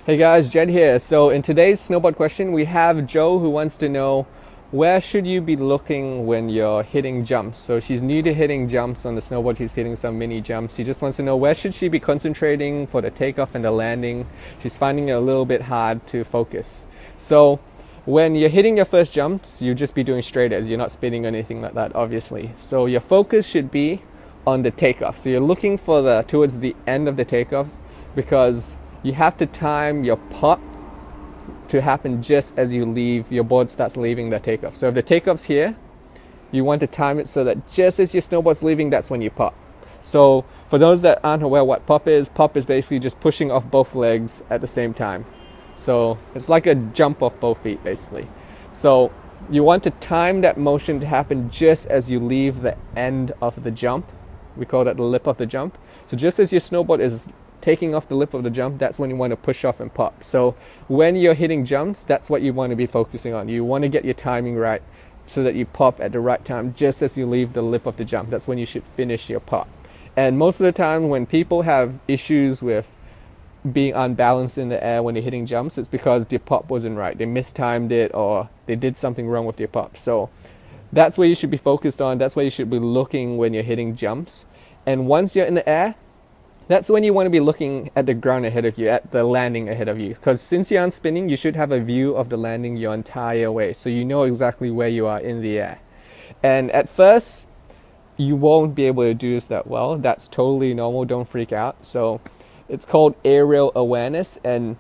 Hey guys, Jed here. So in today's snowboard question, we have Joe who wants to know where should you be looking when you're hitting jumps. So she's new to hitting jumps on the snowboard. She's hitting some mini jumps. She just wants to know where should she be concentrating for the takeoff and the landing. She's finding it a little bit hard to focus. So when you're hitting your first jumps, you just be doing straight edge. You're not spinning or anything like that, obviously. So your focus should be on the takeoff. So you're looking for towards the end of the takeoff, because you have to time your pop to happen just as your board starts leaving the takeoff. So if the takeoff's here, you want to time it so that just as your snowboard's leaving, that's when you pop. So for those that aren't aware what pop is basically just pushing off both legs at the same time. So it's like a jump off both feet basically. So you want to time that motion to happen just as you leave the end of the jump. We call that the lip of the jump. So just as your snowboard is taking off the lip of the jump, that's when you want to push off and pop. So when you're hitting jumps, that's what you want to be focusing on. You want to get your timing right so that you pop at the right time just as you leave the lip of the jump. That's when you should finish your pop. And most of the time when people have issues with being unbalanced in the air when they're hitting jumps, it's because their pop wasn't right. They mistimed it or they did something wrong with their pop. So that's where you should be focused on. That's where you should be looking when you're hitting jumps. And once you're in the air, that's when you want to be looking at the ground ahead of you, at the landing ahead of you. Because since you're spinning, you should have a view of the landing your entire way. So you know exactly where you are in the air. And at first, you won't be able to do this that well. That's totally normal. Don't freak out. So it's called aerial awareness. And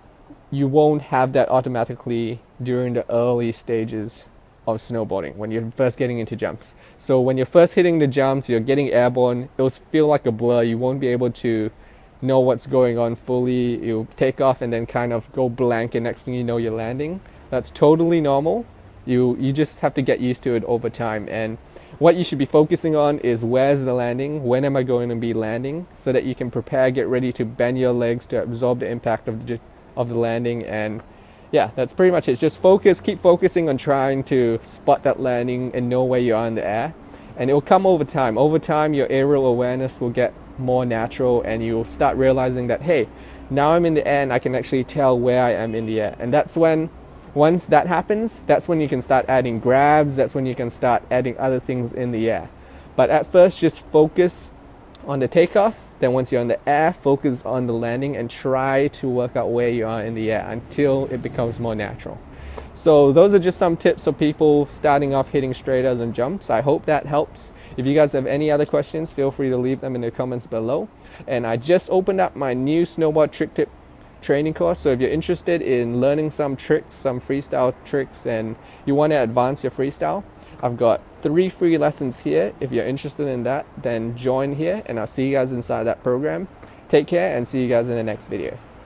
you won't have that automatically during the early stages of snowboarding when you're first getting into jumps. So when you're first hitting the jumps, you're getting airborne, it'll feel like a blur. You won't be able to know what's going on fully. You'll take off and then kind of go blank, and next thing you know, you're landing. That's totally normal. You just have to get used to it over time. And what you should be focusing on is where's the landing, when am I going to be landing, so that you can prepare, get ready to bend your legs to absorb the impact of the landing. And yeah, that's pretty much it. Just focus, keep focusing on trying to spot that landing and know where you are in the air. And it will come over time. Over time, your aerial awareness will get more natural and you'll start realizing that, hey, now I'm in the air and I can actually tell where I am in the air. And that's when, once that happens, that's when you can start adding grabs. That's when you can start adding other things in the air. But at first, just focus on the takeoff. Then once you're in the air, focus on the landing and try to work out where you are in the air until it becomes more natural. So those are just some tips for people starting off hitting straight edge and jumps. I hope that helps. If you guys have any other questions, feel free to leave them in the comments below. And I just opened up my new snowboard trick tip training course. So if you're interested in learning some tricks, some freestyle tricks, and you want to advance your freestyle, I've got 3 free lessons here. If you're interested in that, then join here and I'll see you guys inside that program. Take care and see you guys in the next video.